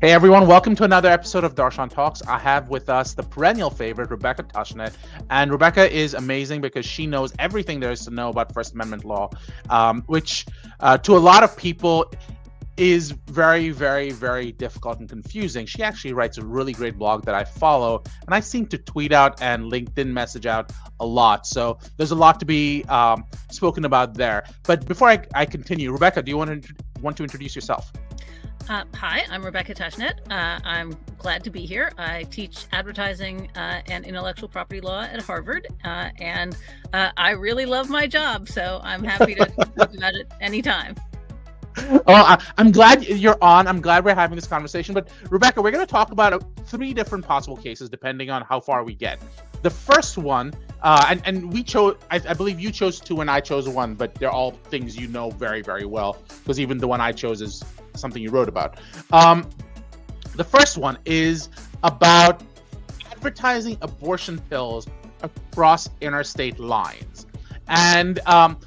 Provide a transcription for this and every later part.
Hey everyone, welcome to another episode of Darshan Talks. I have with us the perennial favorite, Rebecca Tushnet. And Rebecca is amazing because she knows everything there is to know about First Amendment law, which to a lot of people is very, very, very difficult and confusing. She actually writes a really great blog that I follow, and I seem to tweet out and LinkedIn message out a lot. So there's a lot to be spoken about there. But before I continue, Rebecca, do you want to introduce yourself? Hi, I'm Rebecca Tushnet. I'm glad to be here. I teach advertising and intellectual property law at Harvard, and I really love my job, so I'm happy to talk about it anytime. Well, I'm glad you're on. I'm glad we're having this conversation. But Rebecca, we're going to talk about three different possible cases depending on how far we get. The first one, and we chose, I believe you chose two and I chose one, but they're all things you know very, very well, because even the one I chose is something you wrote about. The first one is about advertising abortion pills across interstate lines. And how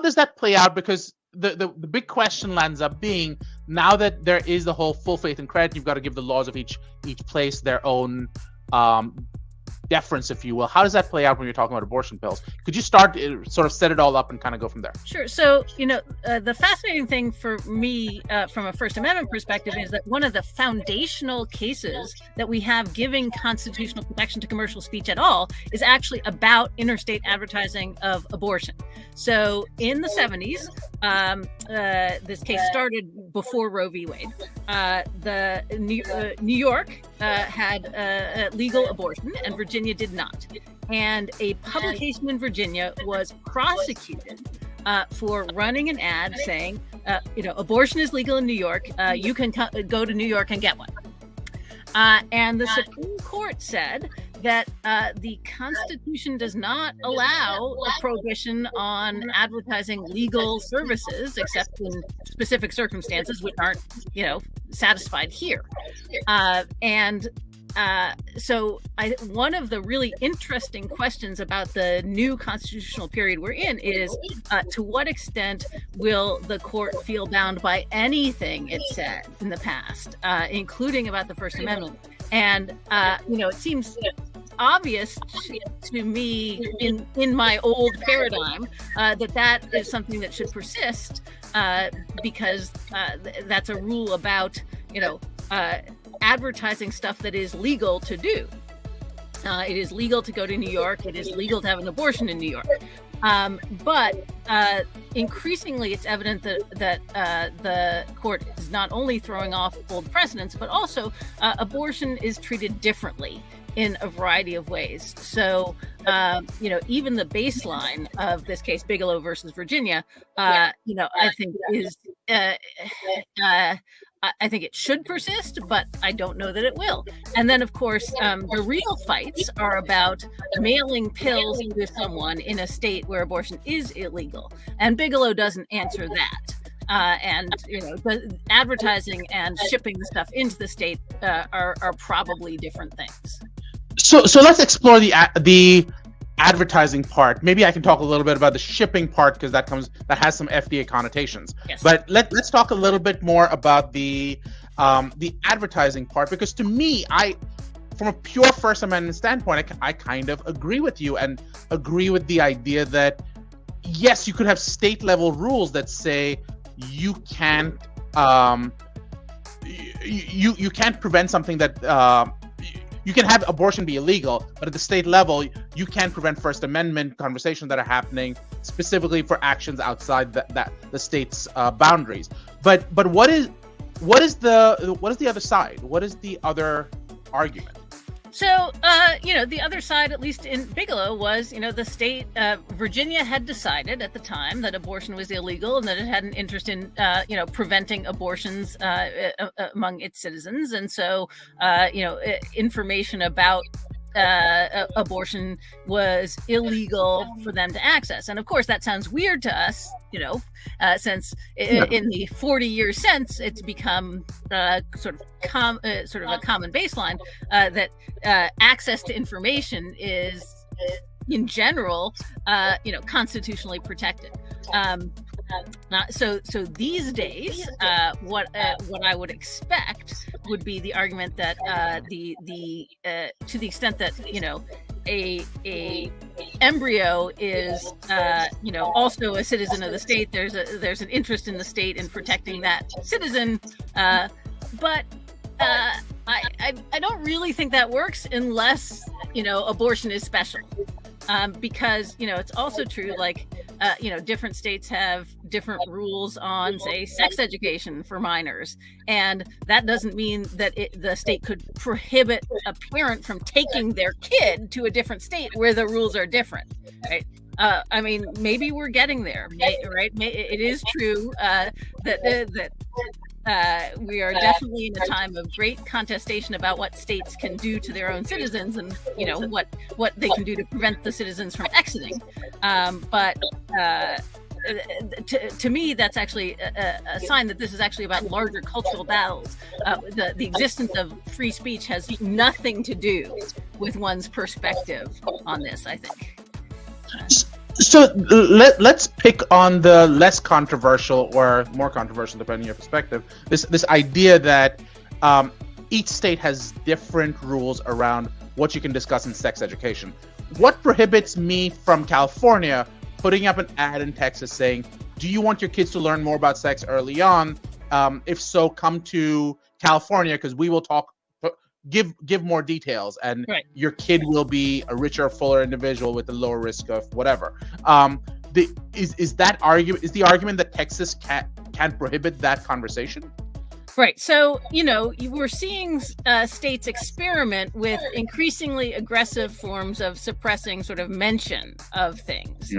does that play out? Because the big question lands up being, now that there is the whole full faith and credit, you've got to give the laws of each place their own deference, if you will. How does that play out when you're talking about abortion pills? Could you sort of set it all up and kind of go from there? Sure. So, the fascinating thing for me from a First Amendment perspective is that one of the foundational cases that we have giving constitutional protection to commercial speech at all is actually about interstate advertising of abortion. So in the 70s, this case started before Roe v. Wade. The New York had legal abortion and Virginia did not. And a publication in Virginia was prosecuted for running an ad saying, abortion is legal in New York. You can go to New York and get one. And the Supreme Court said that the Constitution does not allow a prohibition on advertising legal services, except in specific circumstances which aren't, satisfied here. So one of the really interesting questions about the new constitutional period we're in is to what extent will the court feel bound by anything it said in the past, including about the First Amendment? And, it seems obvious to me in my old paradigm that is something that should persist because that's a rule about, advertising stuff that is legal to do. It is legal to go to New York. It is legal to have an abortion in New York. But increasingly, it's evident that the court is not only throwing off old precedents, but also abortion is treated differently in a variety of ways. So, even the baseline of this case, Bigelow versus Virginia, I think is, I think it should persist, but I don't know that it will. And then, of course, the real fights are about mailing pills to someone in a state where abortion is illegal. And Bigelow doesn't answer that. Advertising and shipping the stuff into the state are probably different things. So let's explore the advertising part. Maybe I can talk a little bit about the shipping part, because that has some FDA connotations. Yes. But let's talk a little bit more about the advertising part, because to me, from a pure First Amendment standpoint, I kind of agree with you and agree with the idea that yes, you could have state level rules that say you can't you can't prevent something that you can have abortion be illegal, but at the state level, you can't prevent First Amendment conversations that are happening specifically for actions outside the state's boundaries. But what is the other side? What is the other argument? So, the other side, at least in Bigelow, was, the state, Virginia had decided at the time that abortion was illegal and that it had an interest in, preventing abortions among its citizens. And so, information about abortion was illegal for them to access. And of course, that sounds weird to us, since in the 40 years since, it's become sort of a common baseline that access to information is in general, constitutionally protected. So these days, what I would expect would be the argument that the to the extent that a embryo is also a citizen of the state, there's an interest in the state in protecting that citizen, but I don't really think that works unless abortion is special. Because it's also true, like different states have different rules on, say, sex education for minors, and that doesn't mean that the state could prohibit a parent from taking their kid to a different state where the rules are different, right? I mean, maybe we're getting there, right? It is true that we are definitely in a time of great contestation about what states can do to their own citizens, and what they can do to prevent the citizens from exiting. But to me, that's actually a sign that this is actually about larger cultural battles. The existence of free speech has nothing to do with one's perspective on this, I think. So let's pick on the less controversial or more controversial, depending on your perspective. This idea that each state has different rules around what you can discuss in sex education. What prohibits me from California putting up an ad in Texas saying, "Do you want your kids to learn more about sex early on? If so, come to California because we will talk." Give more details, and right. Your kid will be a richer, fuller individual with a lower risk of whatever. Is the argument that Texas can't prohibit that conversation? Right. So, we're seeing states experiment with increasingly aggressive forms of suppressing sort of mention of things.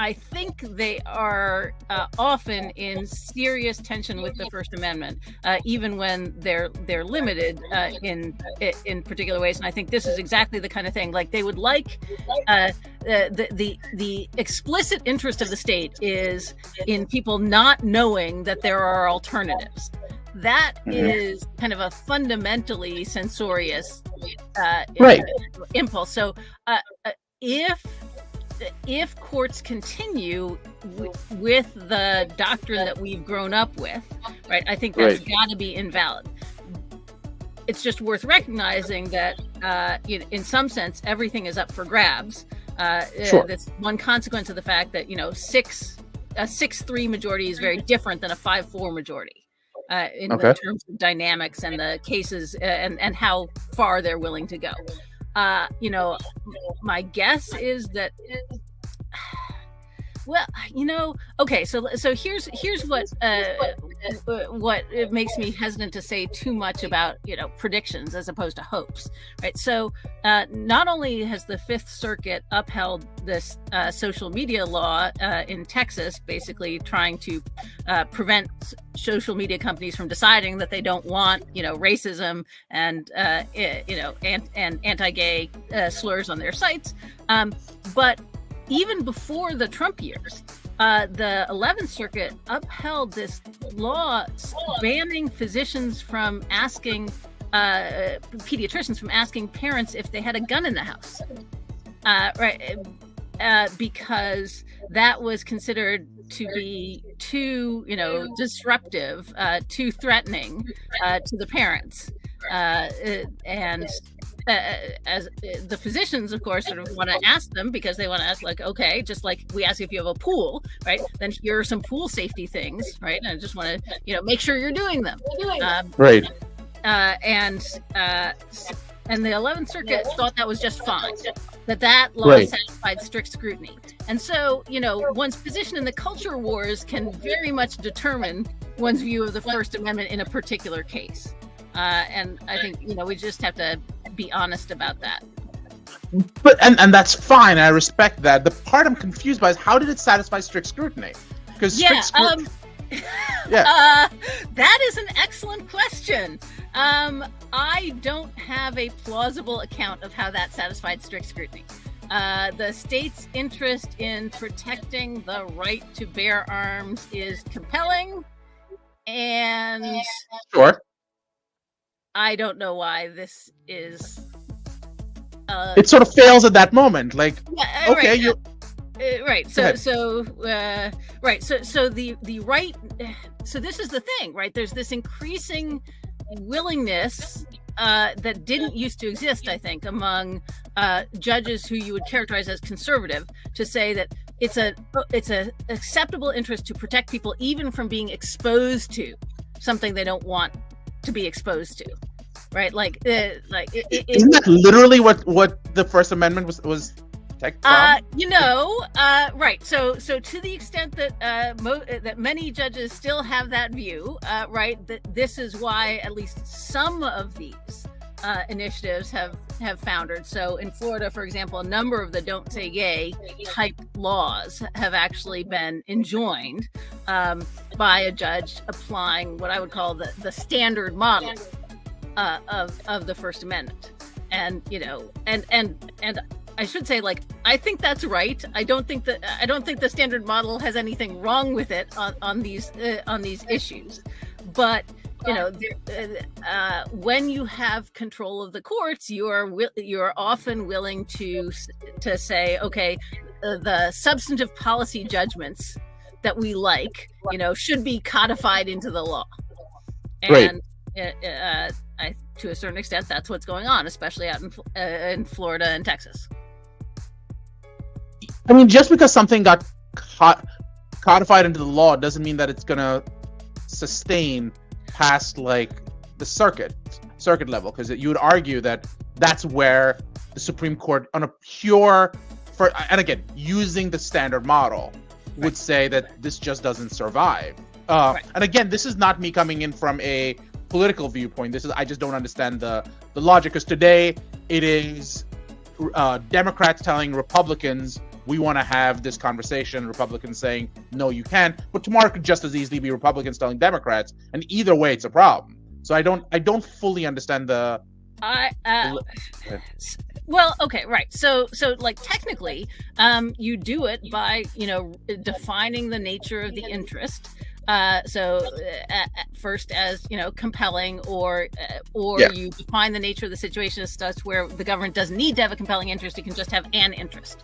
I think they are often in serious tension with the First Amendment, even when they're limited in particular ways. And I think this is exactly the kind of thing. Like, they would like the explicit interest of the state is in people not knowing that there are alternatives. That is kind of a fundamentally censorious impulse. So if courts continue with the doctrine that we've grown up with, right, I think that's got to be invalid. It's just worth recognizing that, in some sense, everything is up for grabs. That's one consequence of the fact that a 6-3 majority is very different than a 5-4 majority in terms of dynamics and the cases and how far they're willing to go. My guess is that, so here's what it makes me hesitant to say too much about, predictions as opposed to hopes, right? So not only has the Fifth Circuit upheld this social media law in Texas, basically trying to prevent social media companies from deciding that they don't want, racism and anti-gay slurs on their sites, but even before the Trump years, the 11th Circuit upheld this law banning physicians from asking pediatricians from asking parents if they had a gun in the house, because that was considered to be too, disruptive, too threatening to the parents, as the physicians, of course, sort of want to ask them because they want to ask, like, okay, just like we ask if you have a pool, right? Then here are some pool safety things, right? And I just want to, make sure you're doing them. Right. And the 11th Circuit thought that was just fine, that law satisfied strict scrutiny. And so, one's position in the culture wars can very much determine one's view of the First Amendment in a particular case. And I think, we just have to be honest about that. But and that's fine. I respect that. The part I'm confused by is, how did it satisfy strict scrutiny? Because that is an excellent question. I don't have a plausible account of how that satisfied strict scrutiny. The state's interest in protecting the right to bear arms is compelling, and sure, I don't know why this is it sort of fails at that moment. Like, okay, right, right. So the right. So this is the thing, right? There's this increasing willingness that didn't used to exist, I think, among judges who you would characterize as conservative, to say that it's a acceptable interest to protect people even from being exposed to something they don't want to be exposed to, right? Like isn't that literally what the First Amendment was protected from? Right. So to the extent that that many judges still have that view, right, that this is why at least some of these initiatives have foundered. So in Florida, for example, a number of the "Don't Say Gay" type laws have actually been enjoined by a judge applying what I would call the standard model of the First Amendment. And and I should say, like, I think that's right. I don't think the standard model has anything wrong with it on these issues, but when you have control of the courts, you're often willing to say, okay, the substantive policy judgments that we like, should be codified into the law. And to a certain extent, that's what's going on, especially out in Florida and Texas. I mean, just because something got codified into the law doesn't mean that it's going to sustain past like the circuit level, because you would argue that that's where the Supreme Court, on a pure, and again, using the standard model, would say that this just doesn't survive. And again, this is not me coming in from a political viewpoint. I just don't understand the logic, because today it is Democrats telling Republicans, we want to have this conversation, Republicans saying, no, you can't. But tomorrow it could just as easily be Republicans telling Democrats, and either way, it's a problem. So I don't fully understand the. Well, okay, right. So like technically, you do it by defining the nature of the interest. First as compelling, or you define the nature of the situation as such where the government doesn't need to have a compelling interest; it can just have an interest.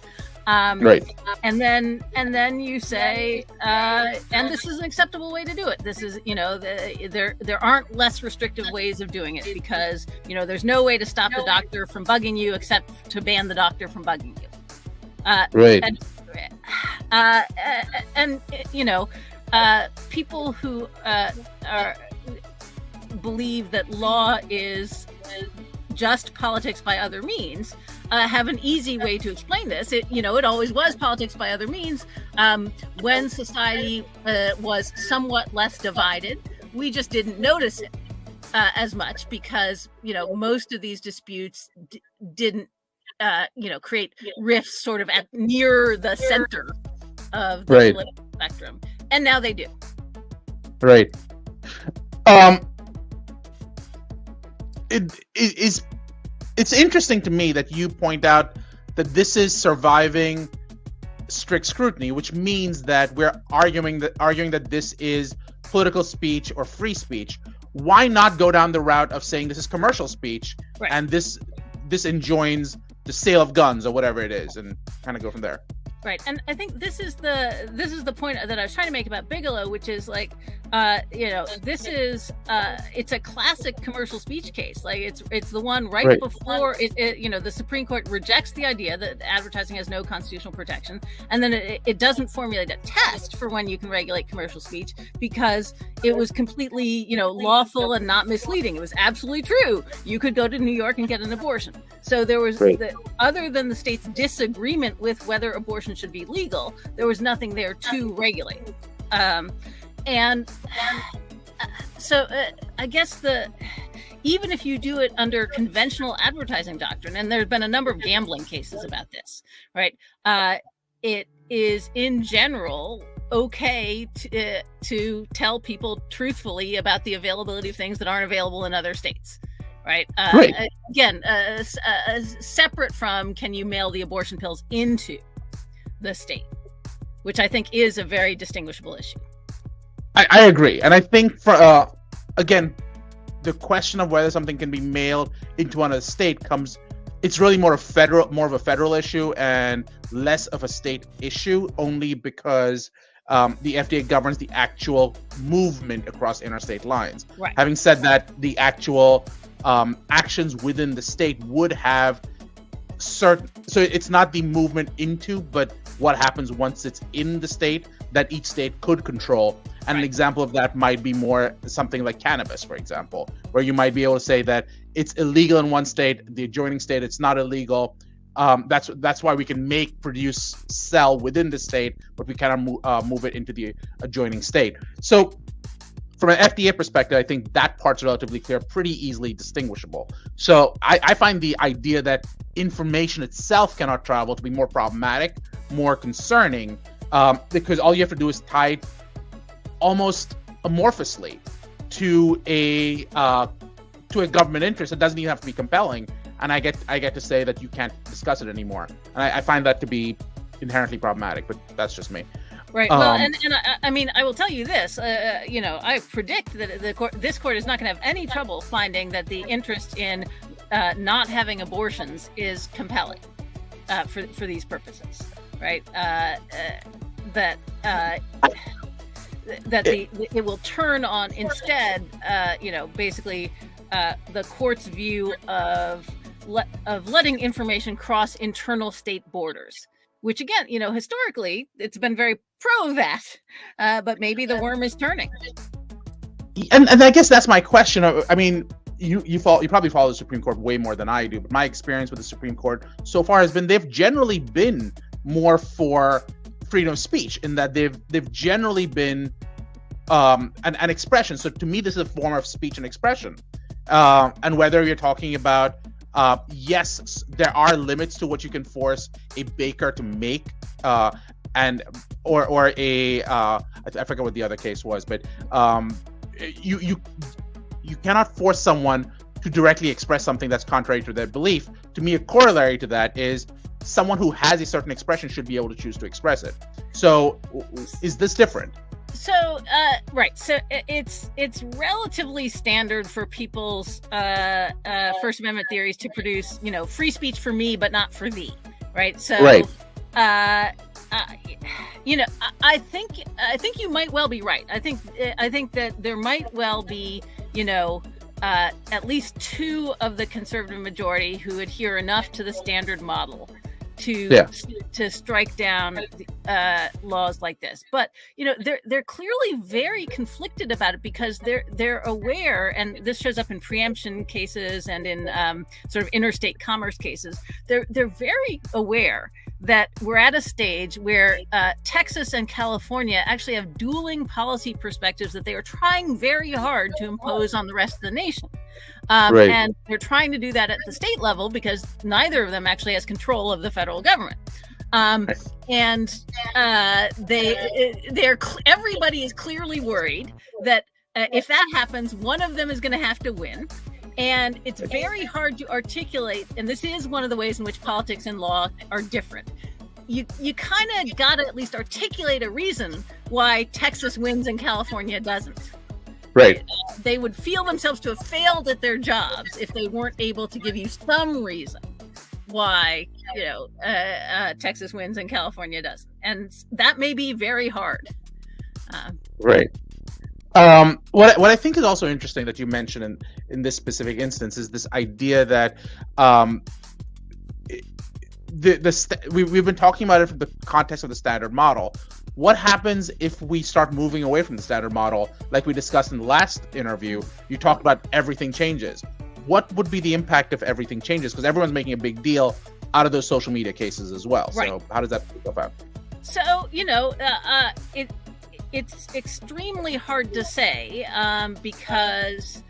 Right. And then you say, and this is an acceptable way to do it. This is, there aren't less restrictive ways of doing it, because, there's no way to stop the doctor from bugging you except to ban the doctor from bugging you. Right. And people who believe that law is just politics by other means have an easy way to explain this. It always was politics by other means. When society was somewhat less divided, we just didn't notice it as much, because most of these disputes didn't create rifts sort of at near the center of the political spectrum, and now they do. Right. It's interesting to me that you point out that this is surviving strict scrutiny, which means that we're arguing that this is political speech or free speech. Why not go down the route of saying this is commercial speech, and this enjoins the sale of guns or whatever it is, and kind of go from there? Right, and I think this is the point that I was trying to make about Bigelow, which is like, this is it's a classic commercial speech case. Like it's the one right before the Supreme Court rejects the idea that advertising has no constitutional protection, and then it doesn't formulate a test for when you can regulate commercial speech, because it was completely lawful and not misleading. It was absolutely true. You could go to New York and get an abortion. So there was other than the state's disagreement with whether abortion should be legal, there was nothing there to regulate. So I guess even if you do it under conventional advertising doctrine, and there's been a number of gambling cases about this, right? It is in general okay to tell people truthfully about the availability of things that aren't available in other states. Right. Again, separate from can you mail the abortion pills into the state, which I think is a very distinguishable issue. I agree. And I think again, the question of whether something can be mailed into another state comes it's really more of a federal issue and less of a state issue, only because the FDA governs the actual movement across interstate lines. Right. Having said that, the actual actions within the state would have certain, so it's not the movement into, but what happens once it's in the state that each state could control. And an example of that might be more something like cannabis, for example, where you might be able to say that it's illegal in one state, the adjoining state it's not illegal. That's why we can produce, sell within the state, but we cannot move it into the adjoining state. So from an FDA perspective, I think that part's relatively clear, pretty easily distinguishable. So I find the idea that information itself cannot travel to be more problematic, more concerning, because all you have to do is tie it almost amorphously to a government interest. It doesn't even have to be compelling, and I get to say that you can't discuss it anymore. And I find that to be inherently problematic, but that's just me. Right. Well, and I mean, I will tell you this. I predict that this court is not going to have any trouble finding that the interest in not having abortions is compelling for these purposes, right? It will turn on instead, basically the court's view of letting information cross internal state borders. Which again, historically, it's been very pro that, but maybe the worm is turning. And I guess that's my question. I mean, you probably follow the Supreme Court way more than I do, but my experience with the Supreme Court so far has been they've generally been more for freedom of speech, in that they've generally been an expression. So to me, this is a form of speech and expression. And whether you're talking about yes, there are limits to what you can force a baker to make, or a I forget what the other case was, but you cannot force someone to directly express something that's contrary to their belief. To me, a corollary to that is someone who has a certain expression should be able to choose to express it. So, is this different? So, right. So it's relatively standard for people's First Amendment theories to produce, free speech for me, but not for thee, right? So, right. I think you might well be right. I think that there might well be, at least two of the conservative majority who adhere enough to the standard model to strike down laws like this. But they're clearly very conflicted about it, because they're aware, and this shows up in preemption cases and in sort of interstate commerce cases. They're very aware that we're at a stage where Texas and California actually have dueling policy perspectives that they are trying very hard to impose on the rest of the nation. Right. And they're trying to do that at the state level because neither of them actually has control of the federal government. And everybody is clearly worried that if that happens, one of them is going to have to win. And it's very hard to articulate, and this is one of the ways in which politics and law are different. You kind of got to at least articulate a reason why Texas wins and California doesn't. Right. They would feel themselves to have failed at their jobs if they weren't able to give you some reason why, Texas wins and California doesn't. And that may be very hard. Right. What I think is also interesting that you mentioned in this specific instance is this idea that we've been talking about it from the context of the standard model. What happens if we start moving away from the standard model? Like we discussed in the last interview, you talked about everything changes. What would be the impact if everything changes? Because everyone's making a big deal out of those social media cases as well. Right. So how does that go out? So, it's extremely hard to say because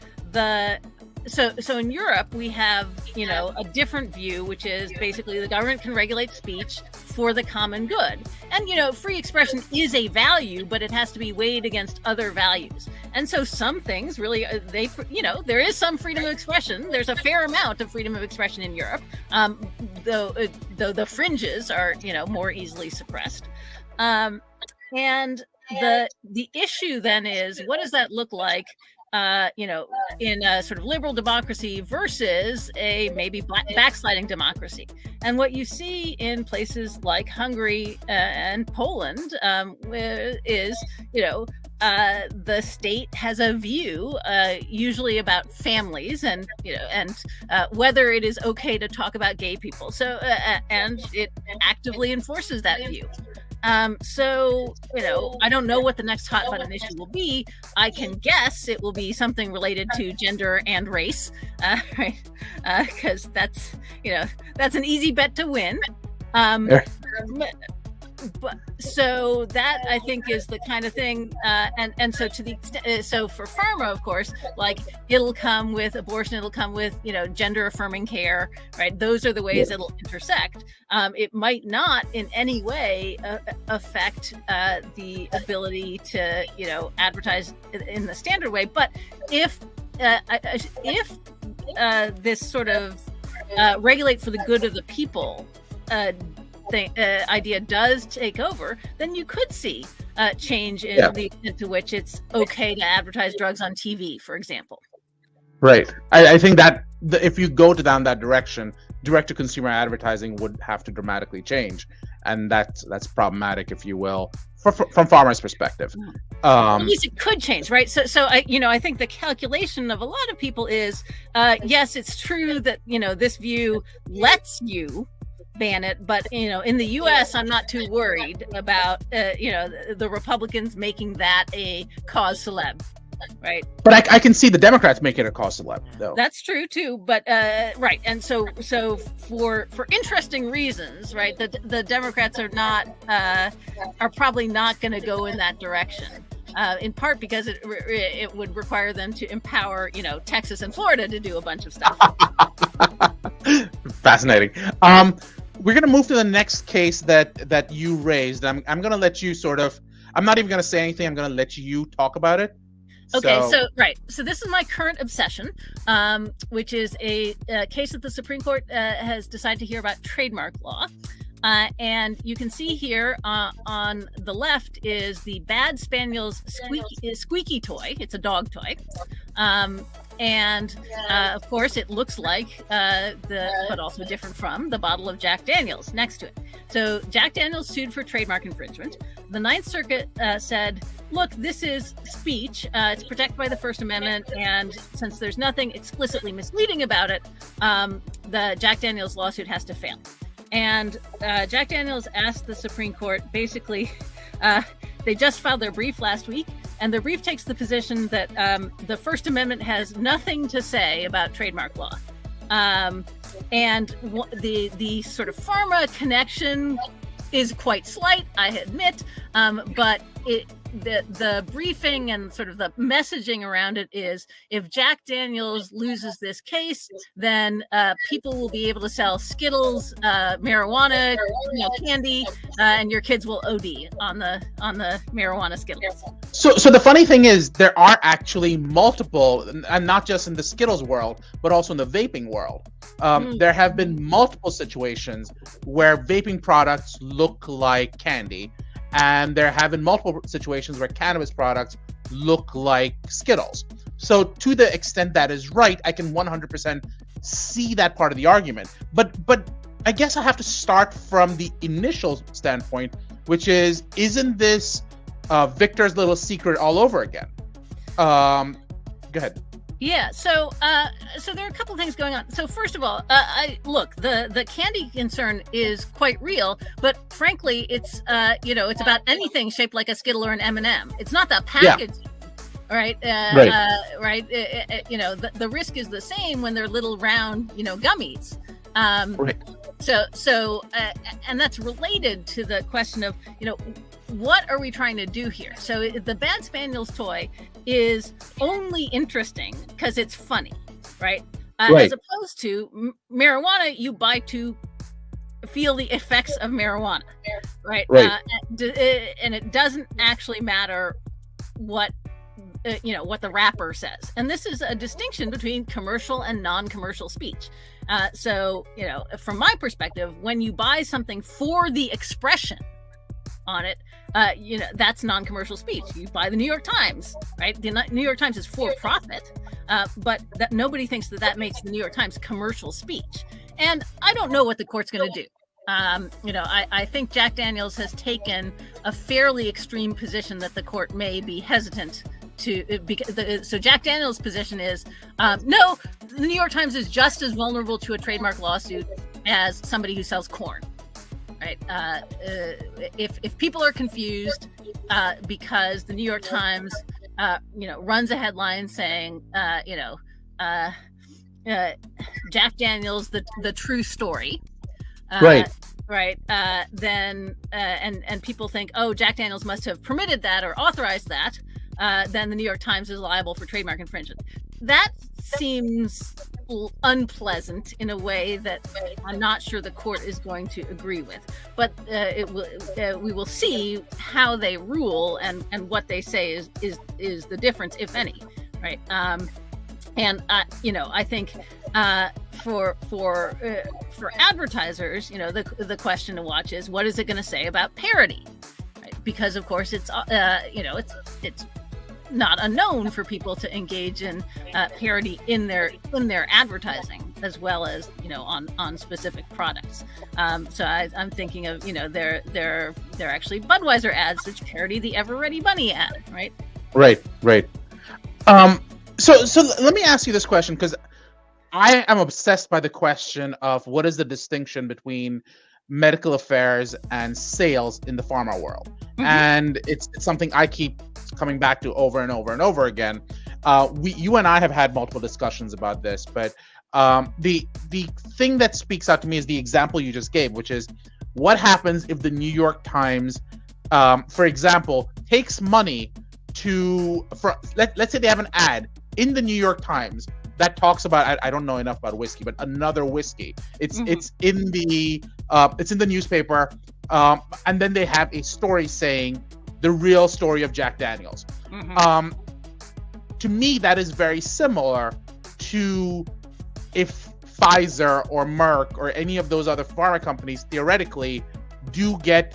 so in Europe we have a different view, which is basically the government can regulate speech for the common good, and free expression is a value, but it has to be weighed against other values. And so some things really there is some freedom of expression. There's a fair amount of freedom of expression in Europe, though the fringes are more easily suppressed. And the issue then is, what does that look like in a sort of liberal democracy versus a maybe backsliding democracy. And what you see in places like Hungary and Poland is, the state has a view, usually about families and whether it is okay to talk about gay people. So and it actively enforces that view. I don't know what the next hot button issue will be. I can guess it will be something related to gender and race, right? Because that's an easy bet to win. But so that I think is the kind of thing, and so to the extent, so for pharma, of course, like it'll come with abortion, it'll come with gender affirming care, right? Those are the ways it'll intersect. It might not in any way affect the ability to advertise in the standard way, but if this sort of regulate for the good of the people idea does take over, then you could see change in the extent to which it's okay to advertise drugs on TV, for example. Right. I think that if you go down that direction, direct-to-consumer advertising would have to dramatically change, and that's problematic, if you will, from farmers' perspective. At least it could change, right? So I think the calculation of a lot of people is, yes, it's true that this view lets you ban it, but in the US I'm not too worried about the Republicans making that a cause celeb, right? But I can see the Democrats make it a cause celeb, though. That's true too, but right. And so for interesting reasons, right, the Democrats are probably not going to go in that direction, in part because it would require them to empower Texas and Florida to do a bunch of stuff. Fascinating. We're going to move to the next case that you raised. I'm going to let you I'm not even going to say anything. I'm going to let you talk about it. Okay, so this is my current obsession, which is a case that the Supreme Court has decided to hear about trademark law. And you can see here on the left is the Bad Spaniel's squeaky toy. It's a dog toy. Of course, it looks like but also different from the bottle of Jack Daniels next to it. So Jack Daniels sued for trademark infringement. The Ninth Circuit said, look, this is speech. It's protected by the First Amendment. And since there's nothing explicitly misleading about it, the Jack Daniels lawsuit has to fail. And Jack Daniels asked the Supreme Court, basically, they just filed their brief last week, and their brief takes the position that the First Amendment has nothing to say about trademark law. And the sort of pharma connection is quite slight, I admit, but the briefing and sort of the messaging around it is, if Jack Daniels loses this case, then people will be able to sell Skittles, marijuana, candy, and your kids will OD on the marijuana Skittles. So the funny thing is, there are actually multiple, and not just in the Skittles world, but also in the vaping world. There have been multiple situations where vaping products look like candy. And there have been multiple situations where cannabis products look like Skittles. So to the extent that is right, I can 100% see that part of the argument. But I guess I have to start from the initial standpoint, which is, isn't this Victor's little secret all over again? Go ahead. Yeah, so there are a couple of things going on. So first of all, the candy concern is quite real, but frankly, it's it's about anything shaped like a Skittle or an M&M. It's not the package, right? Right. The risk is the same when they're little round, gummies. Right. So and that's related to the question of, what are we trying to do here? So the Bad Spaniel's toy is only interesting because it's funny, right? As opposed to marijuana, you buy to feel the effects of marijuana, right? And it doesn't actually matter what the rapper says. And this is a distinction between commercial and non-commercial speech. So from my perspective, when you buy something for the expression, on it, that's non-commercial speech. You buy the New York Times, right? The New York Times is for profit, but that nobody thinks that makes the New York Times commercial speech. And I don't know what the court's going to do. I think Jack Daniels has taken a fairly extreme position that the court may be hesitant to. So Jack Daniels' position is, no, the New York Times is just as vulnerable to a trademark lawsuit as somebody who sells corn. Right. If people are confused because the New York Times, runs a headline saying, Jack Daniels, the true story. Right. Right. Then and people think, oh, Jack Daniels must have permitted that or authorized that. Then the New York Times is liable for trademark infringement. That seems unpleasant in a way that I'm not sure the court is going to agree with. But we will see how they rule and what they say is the difference, if any. Right. I think for advertisers, the question to watch is, what is it going to say about parody? Right? Because of course it's not unknown for people to engage in parody in their advertising, as well as on specific products. So I'm thinking of they're actually Budweiser ads which parody the Ever Ready Bunny ad, right? Right. So let me ask you this question, because I am obsessed by the question of what is the distinction between medical affairs and sales in the pharma world. Mm-hmm. And it's something I keep coming back to over and over and over again. You and I have had multiple discussions about this, but the thing that speaks out to me is the example you just gave, which is what happens if the New York Times, for example, takes money let's say they have an ad in the New York Times that talks about, I don't know enough about whiskey, but another whiskey. It's in the newspaper, and then they have a story saying the real story of Jack Daniels. Mm-hmm. To me, that is very similar to if Pfizer or Merck or any of those other pharma companies theoretically do get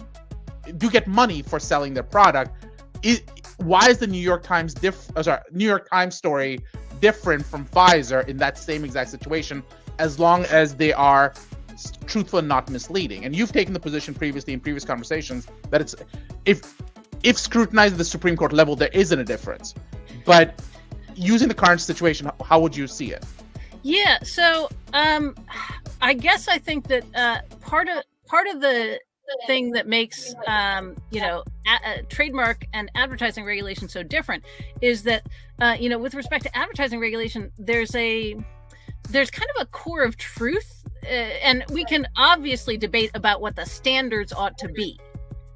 money for selling their product. Why is the New York Times New York Times story different from Pfizer in that same exact situation, as long as they are truthful and not misleading? And you've taken the position previously in previous conversations that it's if scrutinized at the Supreme Court level, there isn't a difference. But using the current situation, how would you see it? Yeah, so I guess I think that part of the thing that makes trademark and advertising regulation so different is that with respect to advertising regulation, there's kind of a core of truth, and we can obviously debate about what the standards ought to be,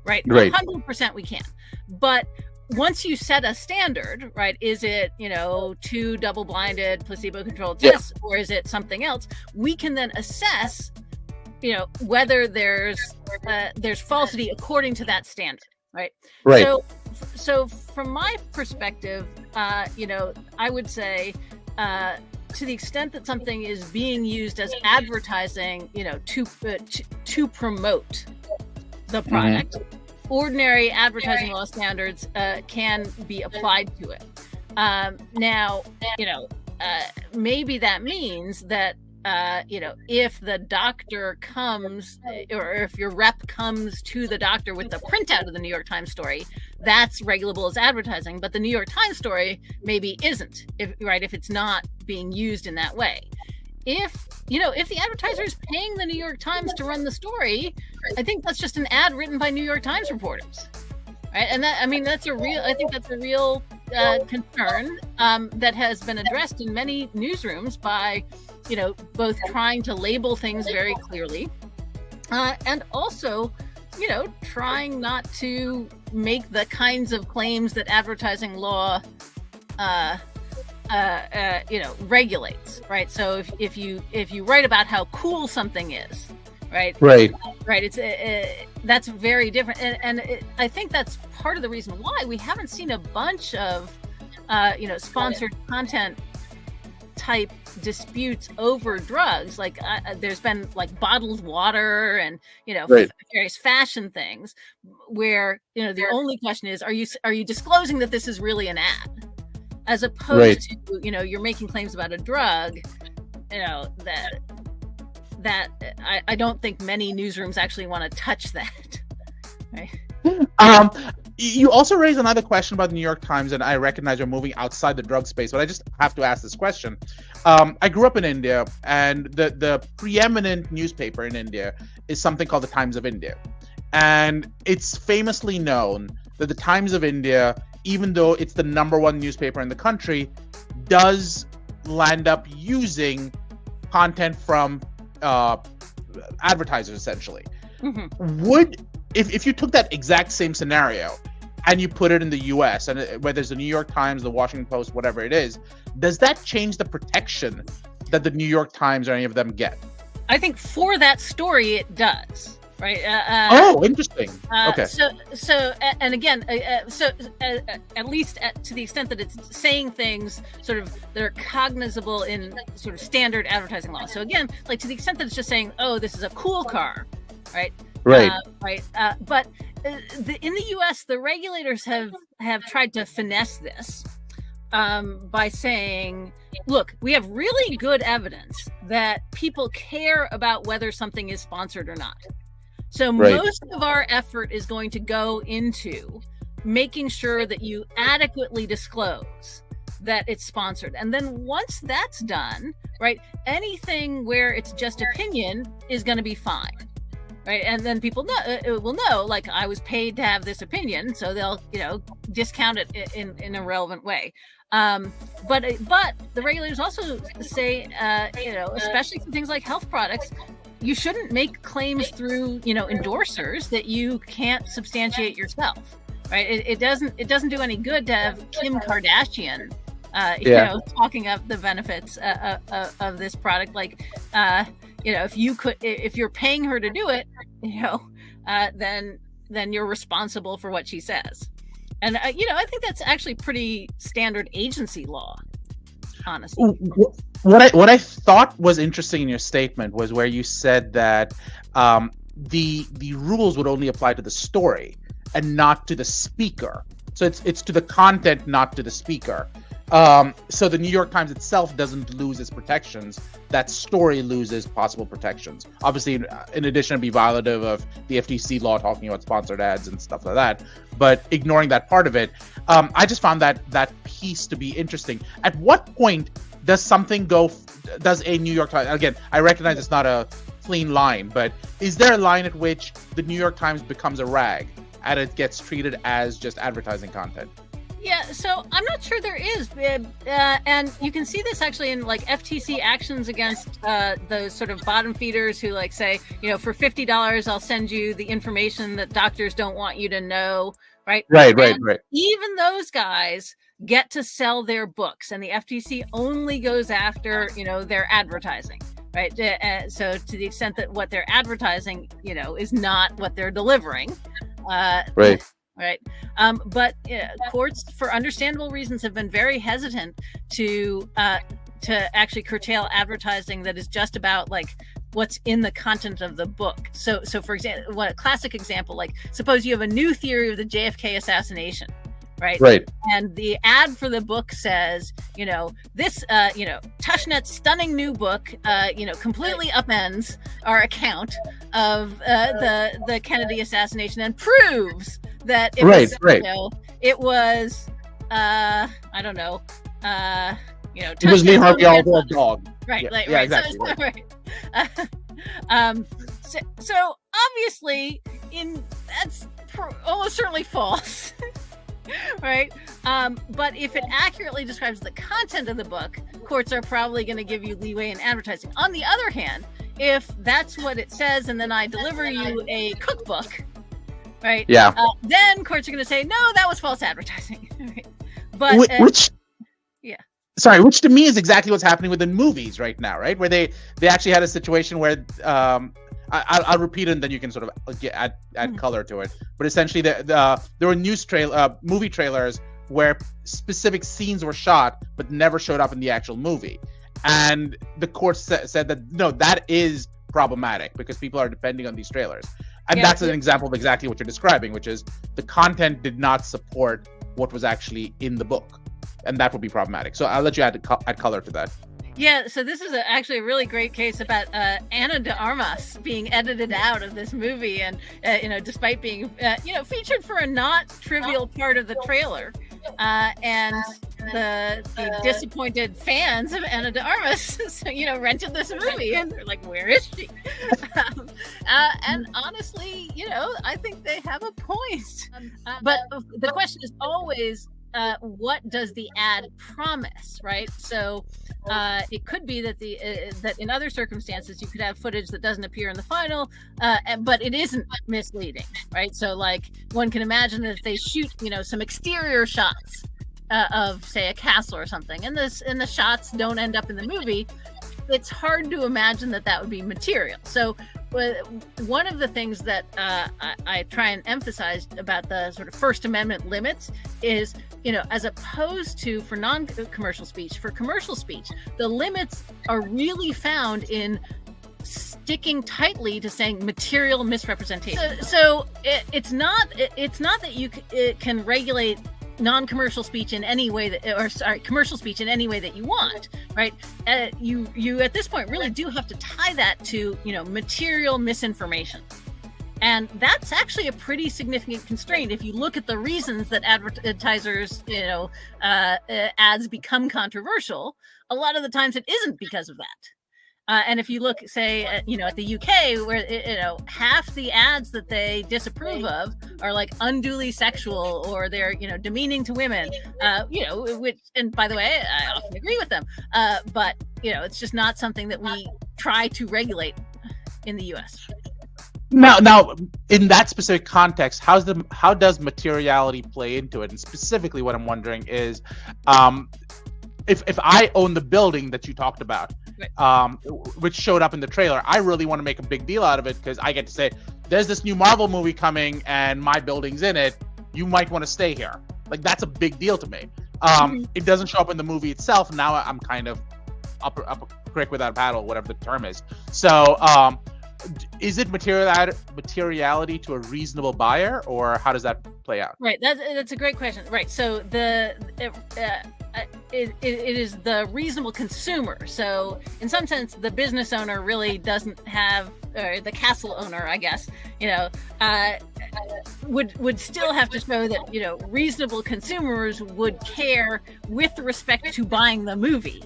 right? 100% we can, but once you set a standard, right, is it 2 double-blinded placebo-controlled tests, or is it something else? We can then assess whether there's falsity according to that standard, right? So from my perspective, I would say to the extent that something is being used as advertising, to promote the product, mm-hmm. ordinary advertising law standards can be applied to it. Now, maybe that means that if the doctor comes, or if your rep comes to the doctor with the printout of the New York Times story, that's regulable as advertising. But the New York Times story maybe isn't, if it's not being used in that way. If the advertiser is paying the New York Times to run the story, I think that's just an ad written by New York Times reporters, right? And that's a real concern that has been addressed in many newsrooms by both trying to label things very clearly and also trying not to make the kinds of claims that advertising law regulates, right? So if you write about how cool something is, right, it's that's very different, and I think that's part of the reason why we haven't seen a bunch of sponsored content type disputes over drugs, like there's been like bottled water and various fashion things, where the only question is, are you disclosing that this is really an ad, as opposed to you're making claims about a drug, that I don't think many newsrooms actually want to touch that. Right. You also raised another question about the New York Times, and I recognize you're moving outside the drug space, but I just have to ask this question. I grew up in India, and the preeminent newspaper in India is something called the Times of India. And it's famously known that the Times of India, even though it's the number 1 newspaper in the country, does land up using content from advertisers, essentially. Mm-hmm. If you took that exact same scenario and you put it in the US, and whether it's the New York Times, the Washington Post, whatever it is, does that change the protection that the New York Times or any of them get? I think for that story it does, right? Interesting. Okay. So and again, at least to the extent that it's saying things sort of that are cognizable in sort of standard advertising law. So again, like to the extent that it's just saying, oh, this is a cool car, right? Right. But in the U.S., the regulators have tried to finesse this by saying, look, we have really good evidence that people care about whether something is sponsored or not. So most of our effort is going to go into making sure that you adequately disclose that it's sponsored. And then once that's done, right, anything where it's just opinion is going to be fine. Right, and then people will know, like, I was paid to have this opinion, so they'll, discount it in a relevant way. But the regulators also say, especially for things like health products, you shouldn't make claims through, endorsers that you can't substantiate yourself. Right? It doesn't do any good to have Kim Kardashian, talking up the benefits of this product, like. If you're paying her to do it, then you're responsible for what she says. And, I think that's actually pretty standard agency law, honestly. What I thought was interesting in your statement was where you said that the rules would only apply to the story and not to the speaker. So it's to the content, not to the speaker. So the New York Times itself doesn't lose its protections. That story loses possible protections. Obviously, in addition, it'd be violative of the FTC law talking about sponsored ads and stuff like that. But ignoring that part of it, I just found that piece to be interesting. At what point does a New York Times, again, I recognize it's not a clean line, but is there a line at which the New York Times becomes a rag and it gets treated as just advertising content? Yeah, so I'm not sure there is, and you can see this actually in like FTC actions against those sort of bottom feeders who like say, for $50 I'll send you the information that doctors don't want you to know, right? Right. Even those guys get to sell their books, and the FTC only goes after their advertising, right? So to the extent that what they're advertising, is not what they're delivering, right. Right. But courts, for understandable reasons, have been very hesitant to actually curtail advertising that is just about like what's in the content of the book. So for example, a classic example, like suppose you have a new theory of the JFK assassination. Right. And the ad for the book says, this, Tushnet's stunning new book, completely upends our account of the Kennedy assassination and proves that it it was, I don't know, it was Lee Harvey Oswald's dog. Right. Yeah, exactly. So obviously, that's almost certainly false. Right. But if it accurately describes the content of the book, courts are probably going to give you leeway in advertising. On the other hand, if that's what it says and then I deliver you a cookbook, right? Yeah. Then courts are going to say, no, that was false advertising. Right? But which to me is exactly what's happening with the movies right now, right? Where they actually had a situation where I'll repeat it and then you can sort of add color to it. But essentially, there were movie trailers where specific scenes were shot but never showed up in the actual movie. And the court said that no, that is problematic because people are depending on these trailers. And that's an example of exactly what you're describing, which is the content did not support what was actually in the book. And that would be problematic. So I'll let you add color to that. Yeah, so this is actually a really great case about Ana de Armas being edited out of this movie, and despite being featured for a not trivial part of the trailer, and the disappointed fans of Ana de Armas, rented this movie, and they're like, "Where is she?" And honestly, I think they have a point. But the question is always, what does the ad promise, right? So it could be that that in other circumstances you could have footage that doesn't appear in the final, but it isn't misleading, right? So like one can imagine that if they shoot, some exterior shots of, say, a castle or something, and the shots don't end up in the movie, it's hard to imagine that would be material. So one of the things that I try and emphasize about the sort of First Amendment limits is, as opposed to for non-commercial speech, for commercial speech, the limits are really found in sticking tightly to saying material misrepresentation. So it's not that you can regulate non-commercial speech in any way commercial speech in any way that you want, right? You at this point really do have to tie that to, material misinformation. And that's actually a pretty significant constraint. If you look at the reasons that advertisers, ads become controversial, a lot of the times it isn't because of that. And if you look, say, at the UK, where half the ads that they disapprove of are like unduly sexual, or they're demeaning to women, which, and by the way, I often agree with them, but it's just not something that we try to regulate in the US. Now, in that specific context, how does materiality play into it? And specifically, what I'm wondering is, if I own the building that you talked about, which showed up in the trailer, I really want to make a big deal out of it because I get to say, there's this new Marvel movie coming and my building's in it. You might want to stay here. Like, that's a big deal to me. It doesn't show up in the movie itself. Now I'm kind of up a creek without a paddle, whatever the term is. So is it materiality to a reasonable buyer, or how does that play out? Right. That's a great question. Right. So it is the reasonable consumer. So in some sense, the business owner really doesn't have, or the castle owner, I guess, would still have to show that, reasonable consumers would care with respect to buying the movie.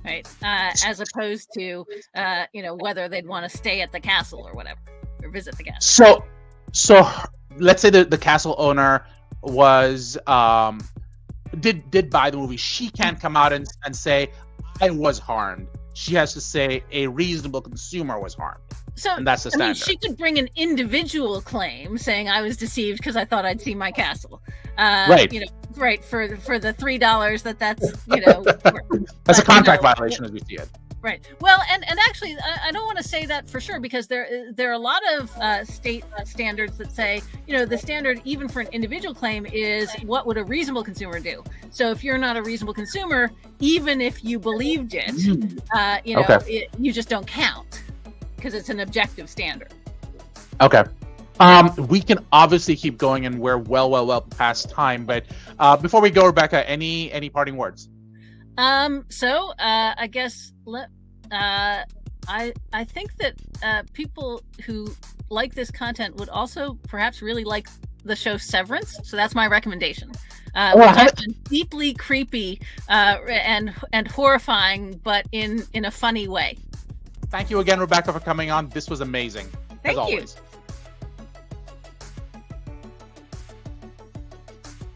Right. As opposed to, whether they'd want to stay at the castle or whatever, or visit the castle. So let's say the castle owner was, did buy the movie. She can't come out and say, I was harmed. She has to say a reasonable consumer was harmed. So, and that's the standard. She could bring an individual claim saying I was deceived because I thought I'd see my castle. Right. Right, for the $3 that's that's a contract violation as we see it. Right. Well, and actually, I don't want to say that for sure, because there are a lot of state standards that say, the standard even for an individual claim is what would a reasonable consumer do. So if you're not a reasonable consumer, even if you believed it, you just don't count because it's an objective standard. Okay. We can obviously keep going, and we're well past time. But before we go, Rebecca, any parting words? So I guess I think that people who like this content would also perhaps really like the show Severance. So that's my recommendation. Deeply creepy and horrifying, but in a funny way. Thank you again, Rebecca, for coming on. This was amazing. Thank you. Always.